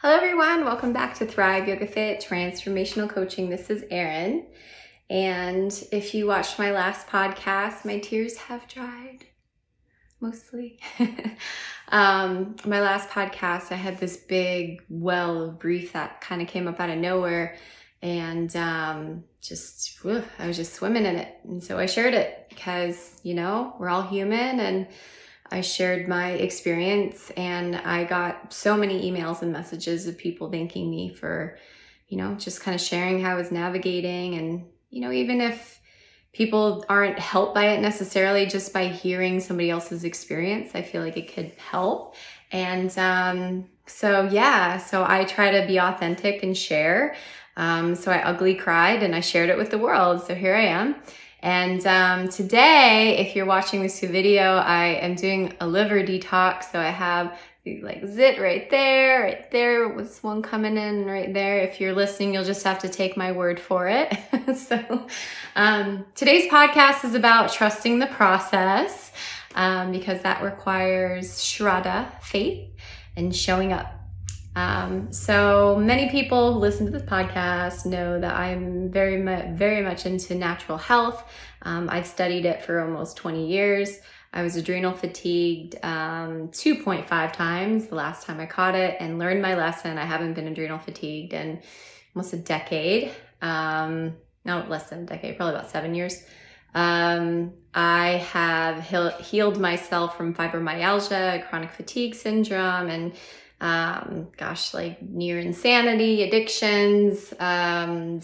Hello everyone, welcome back to Thrive Yoga Fit Transformational Coaching. This is Erin, and if you watched my last podcast, my tears have dried, mostly. My last podcast, I had this big well of grief that kind of came up out of nowhere, and I was just swimming in it. And so I shared it because, we're all human, and I shared my experience, and I got so many emails and messages of people thanking me for, just kind of sharing how I was navigating. And, even if people aren't helped by it necessarily, just by hearing somebody else's experience, I feel like it could help. And so I try to be authentic and share. So I ugly cried and I shared it with the world. So here I am. And today, if you're watching this video, I am doing a liver detox. So I have like zit right there with one coming in right there. If you're listening, you'll just have to take my word for it. So today's podcast is about trusting the process because that requires Shraddha, faith, and showing up. So many people who listen to this podcast know that I'm very much into natural health. I've studied it for almost 20 years. I was adrenal fatigued 2.5 times the last time I caught it, and learned my lesson. I haven't been adrenal fatigued in almost a decade. No, less than a decade, probably about 7 years. I have healed myself from fibromyalgia, chronic fatigue syndrome, and near insanity, addictions,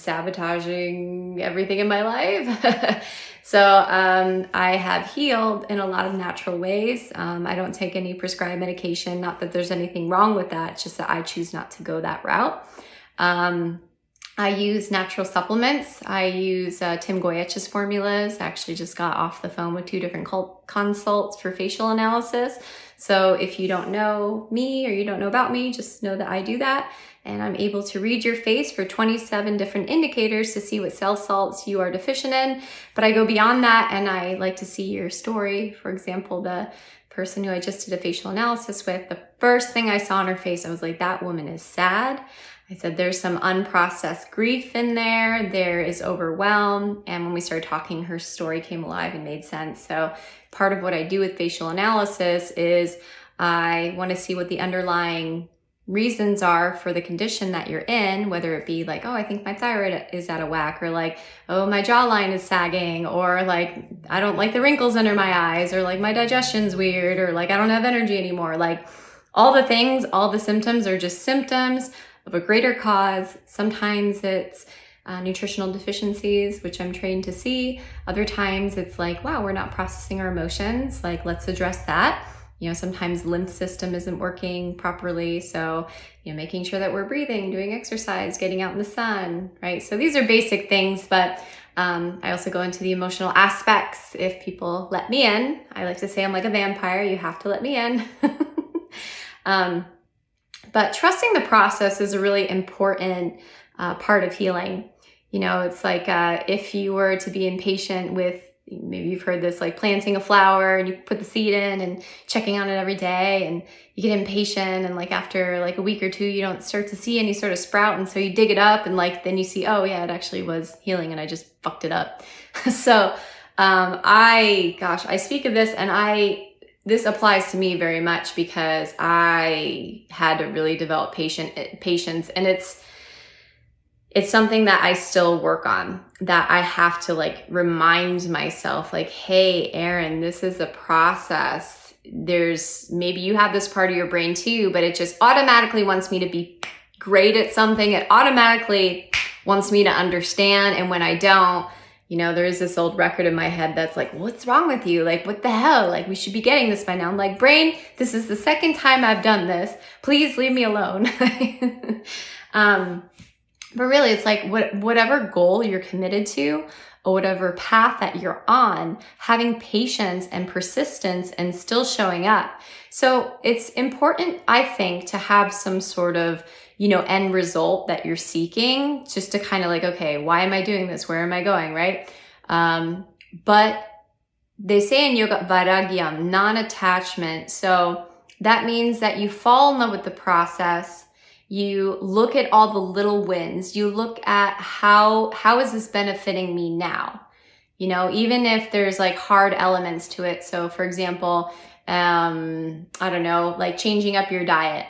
sabotaging everything in my life. So I have healed in a lot of natural ways. I don't take any prescribed medication. Not that there's anything wrong with that. It's just that I choose not to go that route. I use natural supplements. I use Tim Goyechi's formulas. I actually just got off the phone with 2 different consults for facial analysis. So if you don't know me or you don't know about me, just know that I do that. And I'm able to read your face for 27 different indicators to see what cell salts you are deficient in. But I go beyond that, and I like to see your story. For example, the person who I just did a facial analysis with, the first thing I saw on her face, I was like, that woman is sad. I said, there's some unprocessed grief in there. There is overwhelm. And when we started talking, her story came alive and made sense. So part of what I do with facial analysis is I want to see what the underlying reasons are for the condition that you're in, whether it be like, oh, I think my thyroid is out of whack, or like, oh, my jawline is sagging, or like, I don't like the wrinkles under my eyes, or like my digestion's weird, or like I don't have energy anymore. Like all the things, all the symptoms are just symptoms of a greater cause. Sometimes it's nutritional deficiencies, which I'm trained to see. Other times it's like, wow, we're not processing our emotions. Like, let's address that. Sometimes lymph system isn't working properly. So, making sure that we're breathing, doing exercise, getting out in the sun, right? So these are basic things, but I also go into the emotional aspects if people let me in. I like to say I'm like a vampire. You have to let me in. But trusting the process is a really important part of healing. It's like if you were to be impatient with, maybe you've heard this, like planting a flower and you put the seed in and checking on it every day, and you get impatient, and like after like a week or 2, you don't start to see any sort of sprout. And so you dig it up, and like then you see, oh yeah, it actually was healing and I just fucked it up. So I speak of this, and this applies to me very much because I had to really develop patience, and it's something that I still work on, that I have to like remind myself, like, hey, Erin, this is a process. Maybe you have this part of your brain too, but it just automatically wants me to be great at something. It automatically wants me to understand. And when I don't, there's this old record in my head that's like, what's wrong with you? Like, what the hell? Like, we should be getting this by now. I'm like, brain, this is the second time I've done this. Please leave me alone. But really, it's like whatever goal you're committed to, or whatever path that you're on, having patience and persistence and still showing up. So it's important, I think, to have some sort of, end result that you're seeking, just to kind of like, okay, why am I doing this? Where am I going? Right? But they say in yoga, vairagyam, non-attachment. So that means that you fall in love with the process. You look at all the little wins. You look at how is this benefiting me now? You know, even if there's like hard elements to it. So for example, I don't know, like changing up your diet.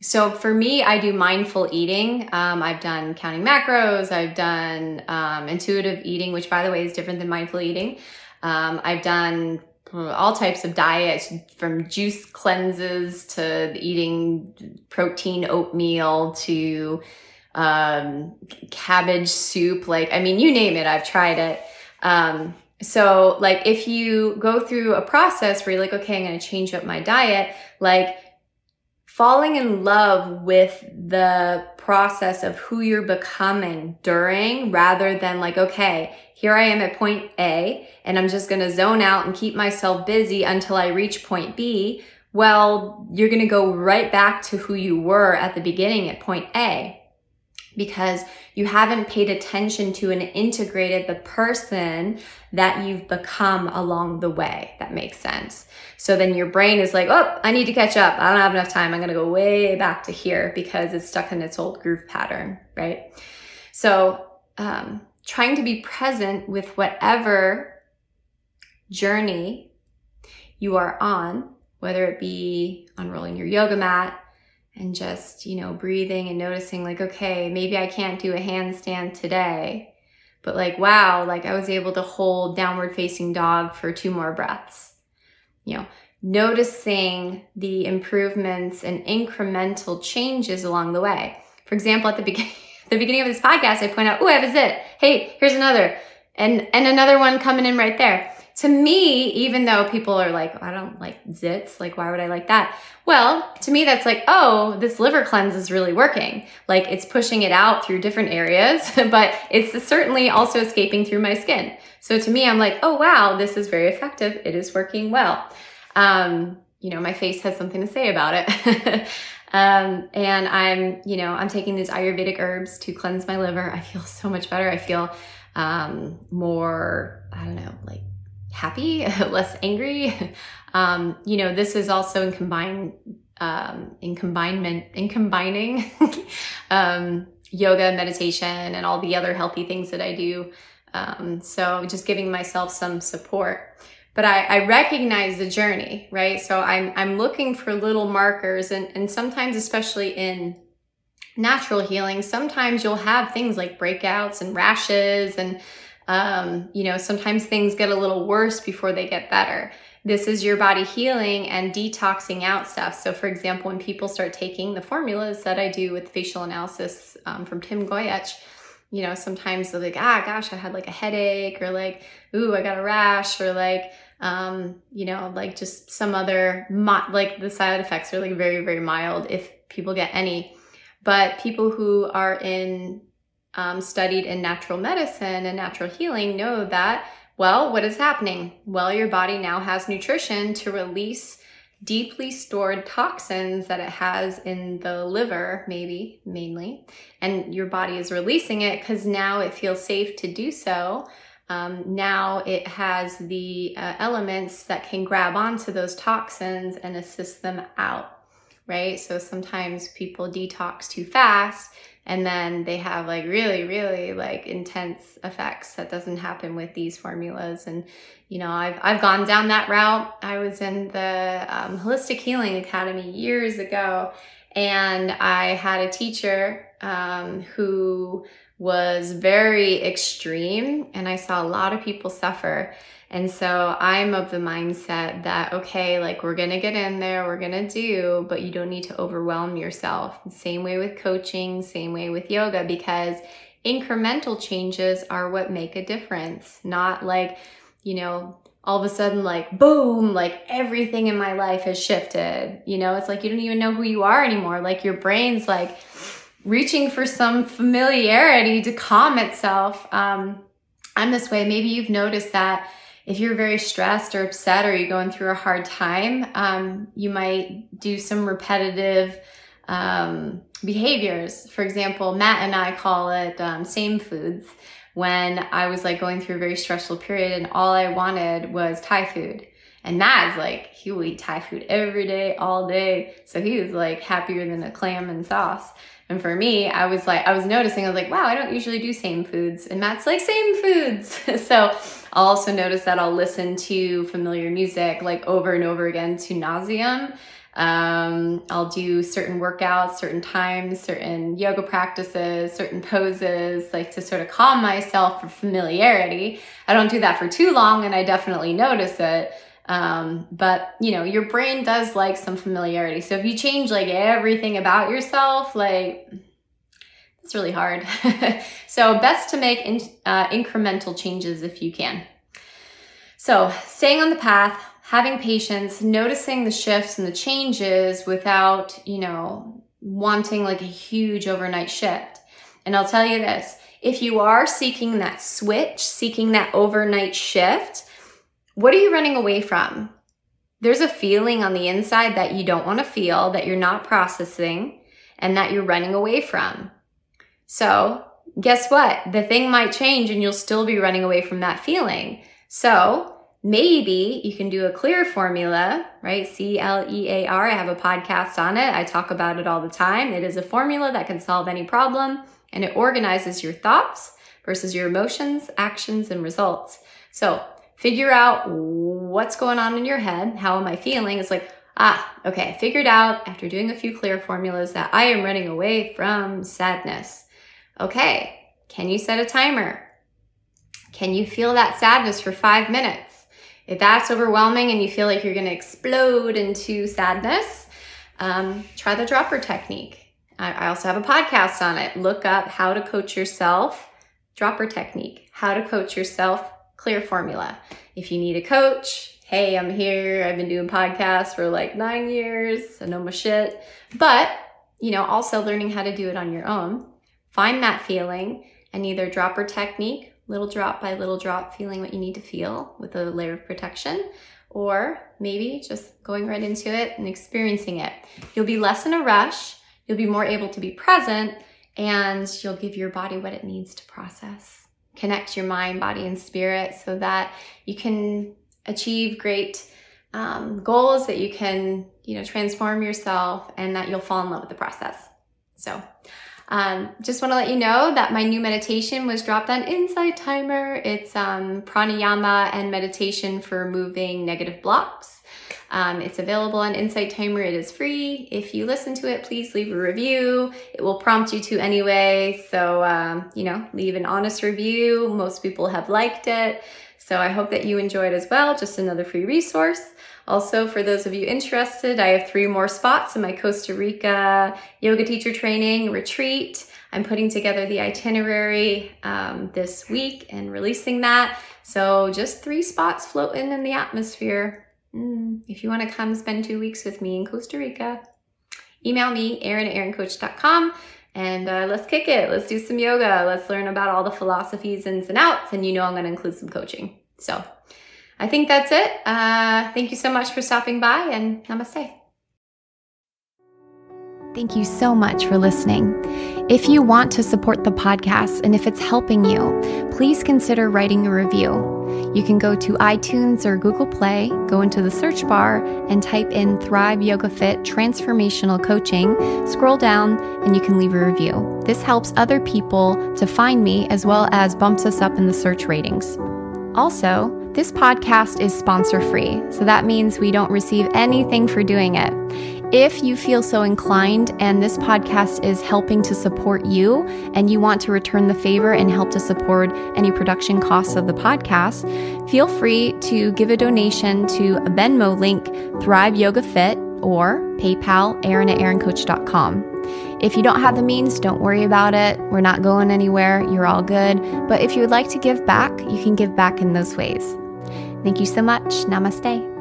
So for me, I do mindful eating. I've done counting macros. I've done intuitive eating, which by the way is different than mindful eating. I've done all types of diets, from juice cleanses to eating protein oatmeal to cabbage soup. Like, I mean, you name it, I've tried it. So like if you go through a process where you're like, okay, I'm going to change up my diet, like falling in love with the process of who you're becoming during, rather than like, okay, here I am at point A and I'm just going to zone out and keep myself busy until I reach point B. Well, you're going to go right back to who you were at the beginning at point A, because you haven't paid attention to and integrated the person that you've become along the way. That makes sense. So then your brain is like, oh, I need to catch up. I don't have enough time. I'm going to go way back to here because it's stuck in its old groove pattern, right? So trying to be present with whatever journey you are on, whether it be unrolling your yoga mat, and just, you know, breathing and noticing like, okay, maybe I can't do a handstand today, but like, wow, like I was able to hold downward facing dog for 2 more breaths. You know, noticing the improvements and incremental changes along the way. For example, at the beginning of this podcast, I point out, oh, I have a zit. Hey, here's another. And another one coming in right there. To me, even though people are like, I don't like zits, like why would I like that? Well, to me, that's like, oh, this liver cleanse is really working. Like it's pushing it out through different areas, but it's certainly also escaping through my skin. So to me, I'm like, oh, wow, this is very effective. It is working well. You know, my face has something to say about it. And I'm taking these Ayurvedic herbs to cleanse my liver. I feel so much better. I feel more, I don't know, like happy, less angry. This is also in combining yoga, meditation, and all the other healthy things that I do. So just giving myself some support. But I recognize the journey, right? So I'm looking for little markers, and sometimes, especially in natural healing, sometimes you'll have things like breakouts and rashes, and sometimes things get a little worse before they get better. This is your body healing and detoxing out stuff. So for example, when people start taking the formulas that I do with facial analysis from Tim Goyech, sometimes they're like, gosh, I had like a headache, or like, ooh, I got a rash, or like, like just some other, like the side effects are like very, very mild if people get any. But people who are studied in natural medicine and natural healing know that, well, what is happening? Well, your body now has nutrition to release deeply stored toxins that it has in the liver, maybe mainly, and your body is releasing it because now it feels safe to do so. Now it has the elements that can grab onto those toxins and assist them out, right? So sometimes people detox too fast, and then they have like really, really like intense effects. That doesn't happen with these formulas. And, I've gone down that route. I was in the Holistic Healing Academy years ago, and I had a teacher who was very extreme, and I saw a lot of people suffer. And so I'm of the mindset that, okay, like we're going to get in there, we're going to do, but you don't need to overwhelm yourself. Same way with coaching, same way with yoga, because incremental changes are what make a difference. Not like, all of a sudden like, boom, like everything in my life has shifted. It's like you don't even know who you are anymore. Like your brain's like reaching for some familiarity to calm itself. I'm this way. Maybe you've noticed that if you're very stressed or upset, or you're going through a hard time, you might do some repetitive behaviors. For example, Matt and I call it same foods. When I was like going through a very stressful period and all I wanted was Thai food. And Matt is like, he will eat Thai food every day, all day. So he was like happier than a clam and sauce. And for me, I was noticing, I was like, wow, I don't usually do same foods. And Matt's like, same foods. So I'll also notice that I'll listen to familiar music like over and over again to nauseam. I'll do certain workouts, certain times, certain yoga practices, certain poses, like to sort of calm myself for familiarity. I don't do that for too long, and I definitely notice it. But you know, your brain does like some familiarity. So if you change like everything about yourself, like it's really hard. So best to make incremental changes if you can. So staying on the path, having patience, noticing the shifts and the changes without, you know, wanting like a huge overnight shift. And I'll tell you this, if you are seeking that switch, seeking that overnight shift, what are you running away from? There's a feeling on the inside that you don't want to feel, that you're not processing, and that you're running away from. So guess what? The thing might change and you'll still be running away from that feeling. So maybe you can do a CLEAR formula, right? CLEAR. I have a podcast on it. I talk about it all the time. It is a formula that can solve any problem, and it organizes your thoughts versus your emotions, actions, and results. So figure out what's going on in your head. How am I feeling? It's like, okay, I figured out after doing a few CLEAR formulas that I am running away from sadness. Okay, can you set a timer? Can you feel that sadness for 5 minutes? If that's overwhelming and you feel like you're going to explode into sadness, try the dropper technique. I also have a podcast on it. Look up how to coach yourself, dropper technique, how to coach yourself, CLEAR formula. If you need a coach, hey, I'm here. I've been doing podcasts for like 9 years. I know my shit. But, you know, also learning how to do it on your own. Find that feeling and either dropper technique, little drop by little drop, feeling what you need to feel with a layer of protection, or maybe just going right into it and experiencing it. You'll be less in a rush. You'll be more able to be present, and you'll give your body what it needs to process. Connect your mind, body, and spirit so that you can achieve great goals, that you can, you know, transform yourself, and that you'll fall in love with the process. So just want to let you know that my new meditation was dropped on Insight Timer. It's pranayama and meditation for moving negative blocks. It's available on Insight Timer. It is free. If you listen to it, please leave a review. It will prompt you to anyway. So, you know, leave an honest review. Most people have liked it. So I hope that you enjoyed as well. Just another free resource. Also, for those of you interested, I have 3 more spots in my Costa Rica yoga teacher training retreat. I'm putting together the itinerary this week and releasing that. So just 3 spots floating in the atmosphere. If you want to come spend 2 weeks with me in Costa Rica, email me, Erin@erincoach.com, and let's kick it. Let's do some yoga. Let's learn about all the philosophies, ins and outs, and you know I'm going to include some coaching. So I think that's it. Thank you so much for stopping by, and namaste. Thank you so much for listening. If you want to support the podcast and if it's helping you, please consider writing a review. You can go to iTunes or Google Play, go into the search bar and type in Thrive Yoga Fit Transformational Coaching, scroll down, and you can leave a review. This helps other people to find me as well as bumps us up in the search ratings. Also, this podcast is sponsor-free, so that means we don't receive anything for doing it. If you feel so inclined and this podcast is helping to support you and you want to return the favor and help to support any production costs of the podcast, feel free to give a donation to a Venmo link, Thrive Yoga Fit, or PayPal, Erin@erincoach.com. If you don't have the means, don't worry about it. We're not going anywhere. You're all good. But if you would like to give back, you can give back in those ways. Thank you so much. Namaste.